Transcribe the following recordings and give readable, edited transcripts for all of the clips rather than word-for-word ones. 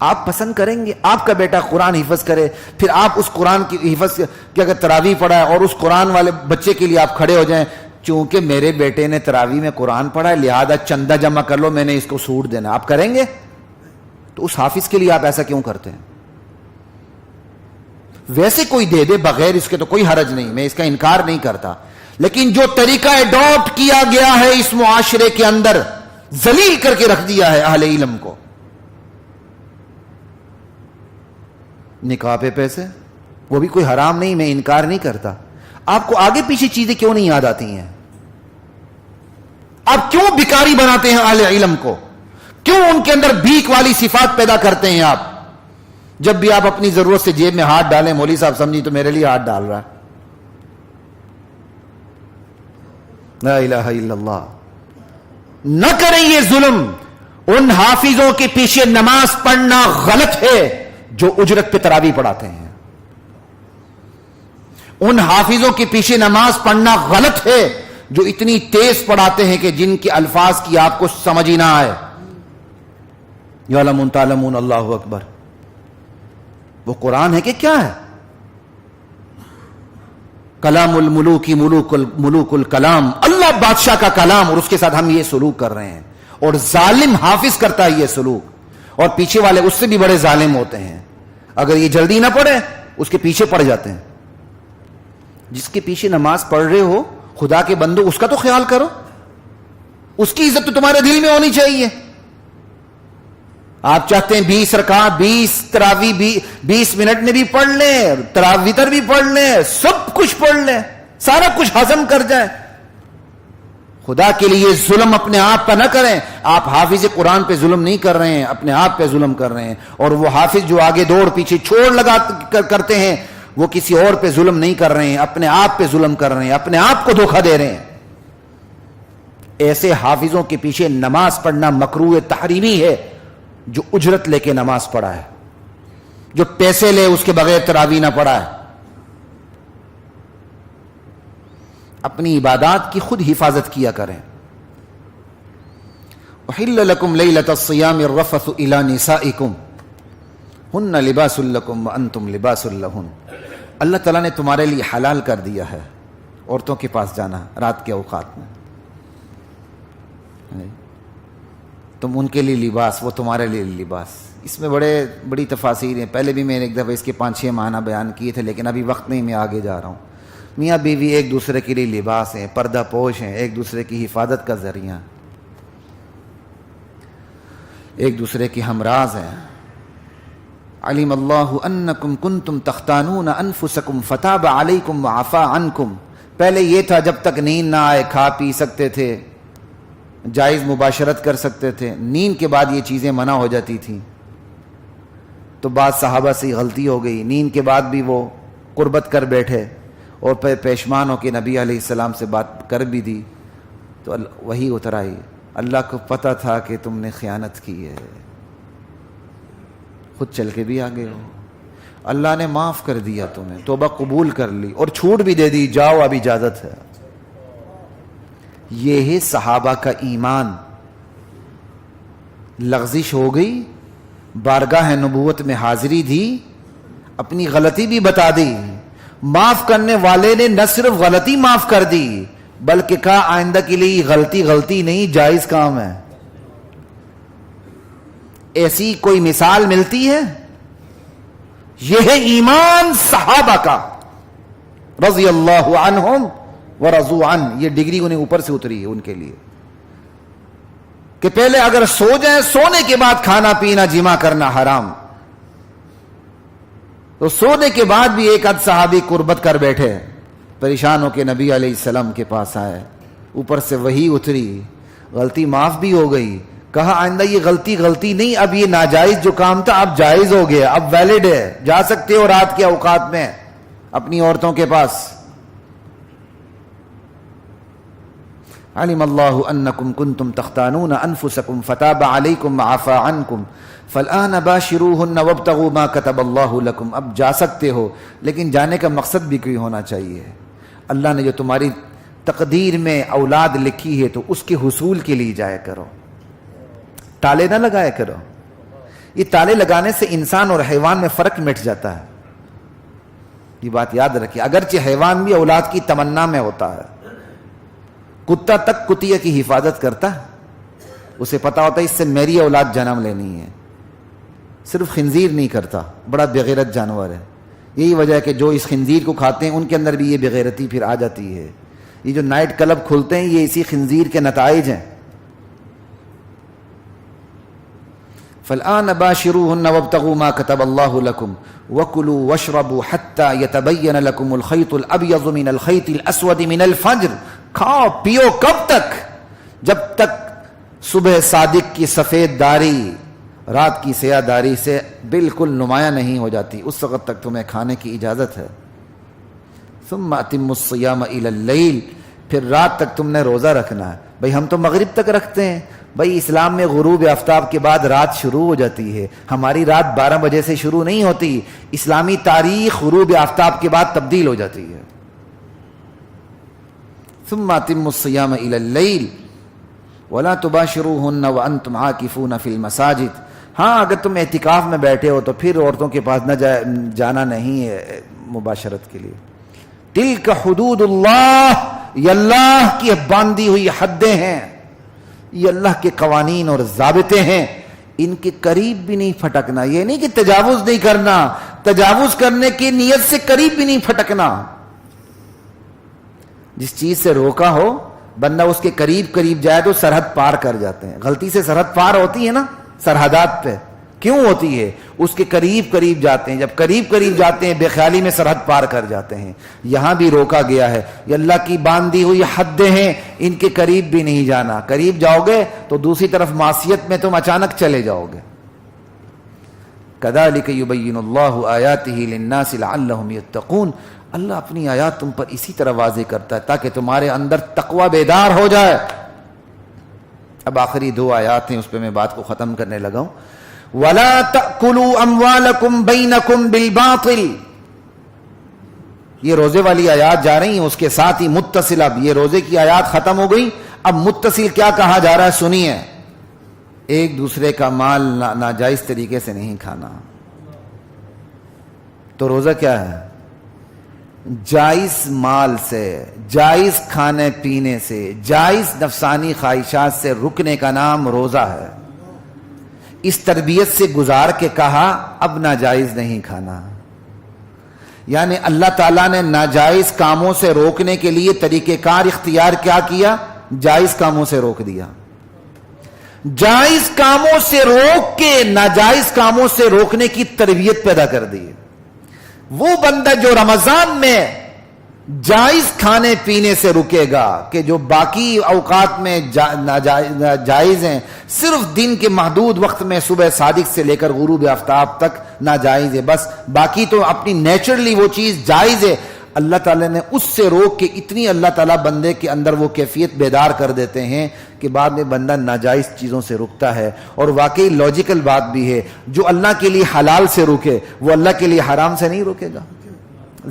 آپ پسند کریں گے آپ کا بیٹا قرآن حفظ کرے، پھر آپ اس قرآن کی حفظ کی اگر تراویح پڑھا ہے اور اس قرآن والے بچے کے لیے آپ کھڑے ہو جائیں، چونکہ میرے بیٹے نے تراویح میں قرآن پڑھا ہے لہذا چندہ جمع کر لو، میں نے اس کو سوٹ دینا، آپ کریں گے؟ تو اس حافظ کے لیے آپ ایسا کیوں کرتے ہیں؟ ویسے کوئی دے دے بغیر اس کے تو کوئی حرج نہیں، میں اس کا انکار نہیں کرتا، لیکن جو طریقہ اڈاپٹ کیا گیا ہے اس معاشرے کے اندر، ذلیل کر کے رکھ دیا ہے اہل علم کو، نکاح پہ پیسے، وہ بھی کوئی حرام نہیں، میں انکار نہیں کرتا، آپ کو آگے پیچھے چیزیں کیوں نہیں یاد آتی ہیں؟ آپ کیوں بیکاری بناتے ہیں اہل علم کو؟ کیوں ان کے اندر بھیک والی صفات پیدا کرتے ہیں؟ آپ جب بھی آپ اپنی ضرورت سے جیب میں ہاتھ ڈالیں، مولوی صاحب سمجھی تو میرے لیے ہاتھ ڈال رہا ہے، لا الہ الا اللہ۔ نہ کریں یہ ظلم، ان حافظوں کے پیچھے نماز پڑھنا غلط ہے جو اجرت پہ تراویح پڑھاتے ہیں، ان حافظوں کے پیچھے نماز پڑھنا غلط ہے جو اتنی تیز پڑھاتے ہیں کہ جن کے الفاظ کی آپ کو سمجھ ہی نہ آئے، یعلمون تعلمون اللہ اکبر، وہ قرآن ہے کہ کیا ہے؟ کلام الملوک ملوک الکلام، اللہ بادشاہ کا کلام، اور اس کے ساتھ ہم یہ سلوک کر رہے ہیں، اور ظالم حافظ کرتا ہے یہ سلوک، اور پیچھے والے اس سے بھی بڑے ظالم ہوتے ہیں، اگر یہ جلدی نہ پڑھے اس کے پیچھے پڑ جاتے ہیں۔ جس کے پیچھے نماز پڑھ رہے ہو خدا کے بندو، اس کا تو خیال کرو، اس کی عزت تو تمہارے دل میں ہونی چاہیے۔ آپ چاہتے ہیں 20 رکعت 20 تراویح 20 منٹ میں بھی پڑھ لیں، وتر بھی پڑھ لیں، سب کچھ پڑھ لیں، سارا کچھ ہضم کر جائیں، خدا کے لیے ظلم اپنے آپ پر نہ کریں۔ آپ حافظ قرآن پہ ظلم نہیں کر رہے ہیں، اپنے آپ پہ ظلم کر رہے ہیں، اور وہ حافظ جو آگے دوڑ پیچھے چھوڑ لگا کرتے ہیں وہ کسی اور پہ ظلم نہیں کر رہے ہیں، اپنے آپ پہ ظلم کر رہے ہیں، اپنے آپ کو دھوکہ دے رہے ہیں۔ ایسے حافظوں کے پیچھے نماز پڑھنا مکروہ تحریمی ہے جو اجرت لے کے نماز پڑھا ہے، جو پیسے لے اس کے بغیر تراویح نہ پڑھا ہے۔ اپنی عبادات کی خود حفاظت کیا کریں۔ احل لکم لیلۃ الصیام الرفث الی نسائکم ہن لباس لکم وانتم لباس لہن، اللہ تعالیٰ نے تمہارے لیے حلال کر دیا ہے عورتوں کے پاس جانا رات کے اوقات میں، تم ان کے لیے لباس، وہ تمہارے لیے لباس۔ اس میں بڑی تفاصیر ہیں، پہلے بھی میں نے ایک دفعہ اس کے 5-6 معنی بیان کیے تھے، لیکن ابھی وقت نہیں، میں آگے جا رہا ہوں۔ میاں بیوی ایک دوسرے کے لیے لباس ہیں، پردہ پوش ہیں، ایک دوسرے کی حفاظت کا ذریعہ، ایک دوسرے کی ہمراز ہیں۔ علم اللہ انکم کنتم تختانون انفسکم فتاب علیکم وعفا عنکم، پہلے یہ تھا جب تک نیند نہ آئے کھا پی سکتے تھے، جائز مباشرت کر سکتے تھے، نیند کے بعد یہ چیزیں منع ہو جاتی تھیں، تو بعض صحابہ سے غلطی ہو گئی، نیند کے بعد بھی وہ قربت کر بیٹھے اور پیشمان ہو کے نبی علیہ السلام سے بات کر بھی دی، تو وہی اتر آئی، اللہ کو پتہ تھا کہ تم نے خیانت کی ہے، خود چل کے بھی آگے ہو، اللہ نے معاف کر دیا تمہیں، توبہ قبول کر لی اور چھوٹ بھی دے دی، جاؤ اب اجازت ہے۔ یہ ہے صحابہ کا ایمان۔ لغزش ہو گئی، بارگاہ نبوت میں حاضری دی، اپنی غلطی بھی بتا دی، معاف کرنے والے نے نہ صرف غلطی معاف کر دی بلکہ کہا آئندہ کے لیے غلطی نہیں، جائز کام ہے۔ ایسی کوئی مثال ملتی ہے؟ یہ ہے ایمان صحابہ کا، رضی اللہ عنہم ورضوا عنہ، یہ ڈگری انہیں اوپر سے اتری ہے ان کے لیے، کہ پہلے اگر سو جائیں، سونے کے بعد کھانا پینا جمع کرنا حرام، تو سونے کے بعد بھی ایک آدھ صحابی قربت کر بیٹھے، پریشان ہو کے نبی علیہ السلام کے پاس آئے، اوپر سے وہی اتری، غلطی معاف بھی ہو گئی، کہا آئندہ یہ غلطی نہیں، اب یہ ناجائز جو کام تھا اب جائز ہو گیا، اب ویلڈ ہے، جا سکتے ہو رات کے اوقات میں اپنی عورتوں کے پاس۔ علم اللہ انکم کنتم تختانون انفسکم فتاب علیکم وعفا عنکم فالآن باشروہن وابتغوا ما کتب اللہ لکم، اب جا سکتے ہو، لیکن جانے کا مقصد بھی کوئی ہونا چاہیے، اللہ نے جو تمہاری تقدیر میں اولاد لکھی ہے تو اس کے حصول کے لیے جایا کرو، تالے نہ لگایا کرو۔ یہ تالے لگانے سے انسان اور حیوان میں فرق مٹ جاتا ہے، یہ بات یاد رکھیے. اگرچہ حیوان بھی اولاد کی تمنا میں ہوتا ہے، کتا تک کتیا کی حفاظت کرتا ہے، اسے پتا ہوتا ہے اس سے میری اولاد جنم لینی ہے. صرف خنزیر نہیں کرتا، بڑا بغیرت جانور ہے. یہی وجہ ہے کہ جو اس خنزیر کو کھاتے ہیں ان کے اندر بھی یہ بغیرتی پھر آ جاتی ہے. یہ جو نائٹ کلب کھلتے ہیں یہ اسی خنزیر کے نتائج ہیں. فالآن باشروهن وابتغوا ما كتب الله لكم وكلوا واشربوا حتى يتبين لكم الخيط الابيض من الخيط الاسود من الفجر. کھاؤ پیو کب تک؟ جب تک صبح صادق کی سفید داری رات کی سیاہ داری سے بالکل نمایاں نہیں ہو جاتی، اس وقت تک تمہیں کھانے کی اجازت ہے. ثم اتموا الصيام الى الليل، پھر رات تک تم نے روزہ رکھنا ہے. بھئی ہم تو مغرب تک رکھتے ہیں. بھئی اسلام میں غروب آفتاب کے بعد رات شروع ہو جاتی ہے، ہماری رات 12 بجے سے شروع نہیں ہوتی. اسلامی تاریخ غروب آفتاب کے بعد تبدیل ہو جاتی ہے. ثم اتموا الصيام الى الليل ولا تباشروهن وانتم عاكفون في المساجد. ہاں اگر تم اعتکاف میں بیٹھے ہو تو پھر عورتوں کے پاس نہ جانا نہیں ہے مباشرت کے لیے. تلک حدود اللہ، یہ اللہ کی باندھی ہوئی حدیں ہیں، یہ اللہ کے قوانین اور ضابطے ہیں، ان کے قریب بھی نہیں پھٹکنا. یہ نہیں کہ تجاوز نہیں کرنا، تجاوز کرنے کی نیت سے قریب بھی نہیں پھٹکنا. جس چیز سے روکا ہو بندہ اس کے قریب قریب جائے تو سرحد پار کر جاتے ہیں. غلطی سے سرحد پار ہوتی ہے نا سرحدات پہ، کیوں ہوتی ہے؟ اس کے قریب قریب جاتے ہیں، جب قریب قریب جاتے ہیں بے خیالی میں سرحد پار کر جاتے ہیں. یہاں بھی روکا گیا ہے، یہ اللہ کی باندھی ہوئی حدیں ہیں، ان کے قریب بھی نہیں جانا. قریب جاؤ گے تو دوسری طرف معصیت میں تم اچانک چلے جاؤ گے. کذالک یبین اللہ آیاتہ للناس لعلہم یتقون. اللہ اپنی آیات تم پر اسی طرح واضح کرتا ہے تاکہ تمہارے اندر تقوی بیدار ہو جائے. اب آخری 2 آیات ہیں، اس پہ میں بات کو ختم کرنے لگا ہوں. وَلَا تَأْكُلُوا أَمْوَالَكُمْ بَيْنَكُمْ بِالْبَاطِلِ. یہ روزے والی آیات جا رہی ہیں، اس کے ساتھ ہی متصل. اب یہ روزے کی آیات ختم ہو گئی، اب متصل کیا کہا جا رہا ہے سنیے. ایک دوسرے کا مال ناجائز طریقے سے نہیں کھانا. تو روزہ کیا ہے؟ جائز مال سے، جائز کھانے پینے سے، جائز نفسانی خواہشات سے رکنے کا نام روزہ ہے. اس تربیت سے گزار کے کہا اب ناجائز نہیں کھانا. یعنی اللہ تعالیٰ نے ناجائز کاموں سے روکنے کے لیے طریقہ کار اختیار کیا کیا؟ جائز کاموں سے روک دیا. جائز کاموں سے روک کے ناجائز کاموں سے روکنے کی تربیت پیدا کر دی. وہ بندہ جو رمضان میں جائز کھانے پینے سے رکے گا کہ جو باقی اوقات میں جائز ہیں، صرف دن کے محدود وقت میں صبح صادق سے لے کر غروب آفتاب تک ناجائز ہے، بس باقی تو اپنی نیچرلی وہ چیز جائز ہے. اللہ تعالیٰ نے اس سے روک کے اتنی اللہ تعالیٰ بندے کے اندر وہ کیفیت بیدار کر دیتے ہیں کہ بعد میں بندہ ناجائز چیزوں سے رکتا ہے. اور واقعی لاجیکل بات بھی ہے، جو اللہ کے لیے حلال سے رکے وہ اللہ کے لیے حرام سے نہیں رکے گا،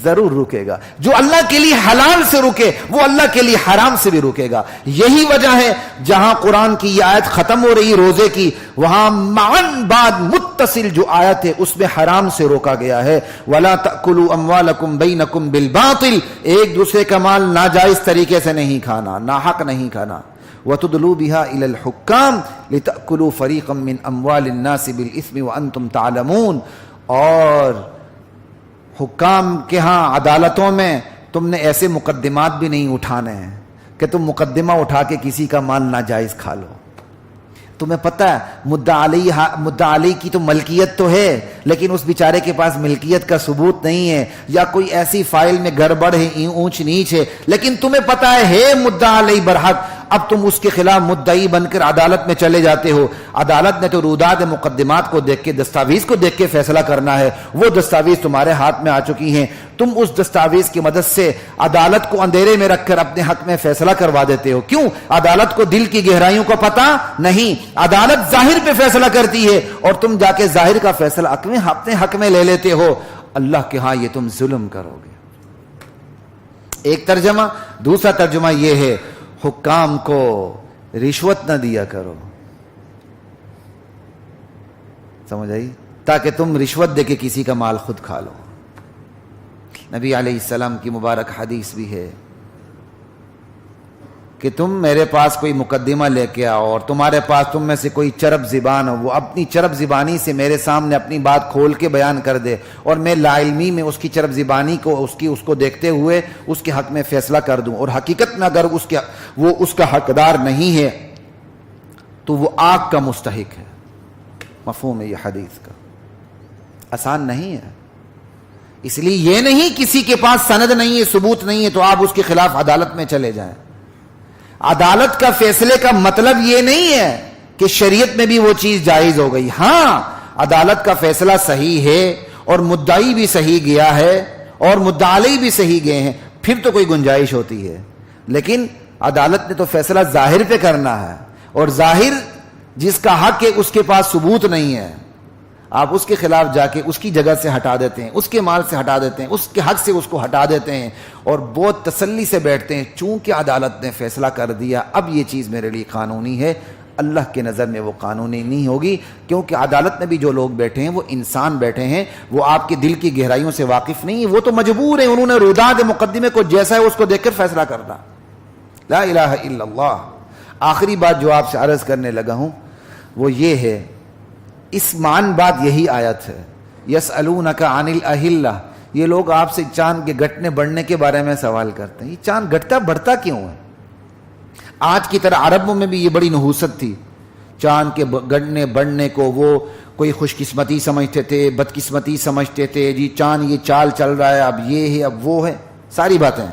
ضرور رکے گا. جو اللہ کے لیے حلال سے رکے وہ اللہ کے لیے حرام سے بھی رکے گا. یہی وجہ ہے جہاں قرآن کی یہ آیت ختم ہو رہی روزے کی، وہاں معاً بعد متصل جو آیت ہے اس میں حرام سے روکا گیا ہے. وَلَا تَأْكُلُوا أَمْوَالَكُمْ بَيْنَكُمْ بِالْبَاطِلِ. ایک دوسرے کا مال ناجائز طریقے سے نہیں کھانا، ناحق نہیں کھانا. وَتُدْلُوا بِهَا إِلَى الْحُكَّامِ لِتَأْكُلُوا فَرِيقًا مِّنْ أَمْوَالِ النَّاسِ بِالْإِثْمِ وَأَنْتُمْ تَعْلَمُونَ. اور حکام کے ہاں عدالتوں میں تم نے ایسے مقدمات بھی نہیں اٹھانے ہیں کہ تم مقدمہ اٹھا کے کسی کا مال ناجائز کھا لو. تمہیں پتہ ہے مدعا علی کی تو ملکیت تو ہے لیکن اس بیچارے کے پاس ملکیت کا ثبوت نہیں ہے، یا کوئی ایسی فائل میں گڑبڑ ہے، اونچ نیچ ہے، لیکن تمہیں پتہ ہے مدعا علی برحق. اب تم اس کے خلاف مدعی بن کر عدالت میں چلے جاتے ہو. عدالت نے تو روداد مقدمات کو دیکھ کے، دستاویز کو دیکھ کے فیصلہ کرنا ہے. وہ دستاویز تمہارے ہاتھ میں آ چکی ہیں، تم اس دستاویز کی مدد سے عدالت کو اندھیرے میں رکھ کر اپنے حق میں فیصلہ کروا دیتے ہو. کیوں؟ عدالت کو دل کی گہرائیوں کا پتہ نہیں. عدالت ظاہر پہ فیصلہ کرتی ہے اور تم جا کے ظاہر کا فیصلہ اپنے حق میں لے لیتے ہو. اللہ کے ہاں یہ تم ظلم کرو گے. ایک ترجمہ. دوسرا ترجمہ یہ ہے حکام کو رشوت نہ دیا کرو. سمجھ آئی؟ تاکہ تم رشوت دے کے کسی کا مال خود کھا لو۔ نبی علیہ السلام کی مبارک حدیث بھی ہے کہ تم میرے پاس کوئی مقدمہ لے کے آؤ اور تمہارے پاس تم میں سے کوئی چرب زبان ہو، وہ اپنی چرب زبانی سے میرے سامنے اپنی بات کھول کے بیان کر دے اور میں لا علمی میں اس کی چرب زبانی کو اس کو دیکھتے ہوئے اس کے حق میں فیصلہ کر دوں، اور حقیقت میں اگر وہ اس کا حقدار نہیں ہے تو وہ آگ کا مستحق ہے۔ مفہوم ہے یہ حدیث کا، آسان نہیں ہے۔ اس لیے یہ نہیں کسی کے پاس سند نہیں ہے، ثبوت نہیں ہے تو آپ اس کے خلاف عدالت میں چلے جائیں۔ عدالت کا فیصلے کا مطلب یہ نہیں ہے کہ شریعت میں بھی وہ چیز جائز ہو گئی۔ ہاں، عدالت کا فیصلہ صحیح ہے اور مدعی بھی صحیح گیا ہے اور مدعی بھی صحیح گئے ہیں، پھر تو کوئی گنجائش ہوتی ہے، لیکن عدالت نے تو فیصلہ ظاہر پہ کرنا ہے، اور ظاہر جس کا حق ہے اس کے پاس ثبوت نہیں ہے، آپ اس کے خلاف جا کے اس کی جگہ سے ہٹا دیتے ہیں، اس کے مال سے ہٹا دیتے ہیں، اس کے حق سے اس کو ہٹا دیتے ہیں، اور بہت تسلی سے بیٹھتے ہیں چونکہ عدالت نے فیصلہ کر دیا، اب یہ چیز میرے لیے قانونی ہے۔ اللہ کے نظر میں وہ قانونی نہیں ہوگی، کیونکہ عدالت میں بھی جو لوگ بیٹھے ہیں وہ انسان بیٹھے ہیں، وہ آپ کے دل کی گہرائیوں سے واقف نہیں ہیں، وہ تو مجبور ہیں، انہوں نے روداد مقدمے کو جیسا ہے اس کو دیکھ کر فیصلہ کرنا۔ لا الہ الا اللہ۔ آخری بات جو آپ سے عرض کرنے لگا ہوں وہ یہ ہے، اس مان بات یہی آیت ہے، یسألونک عن الاہلہ، یہ لوگ آپ سے چاند کے گھٹنے بڑھنے کے بارے میں سوال کرتے ہیں، یہ چاند گھٹتا بڑھتا کیوں ہے؟ آج کی طرح عربوں میں بھی یہ بڑی نحوست تھی، چاند کے گھٹنے بڑھنے کو وہ کوئی خوش قسمتی سمجھتے تھے، بدقسمتی سمجھتے تھے، جی چاند یہ چال چل رہا ہے، اب یہ ہے اب وہ ہے، ساری باتیں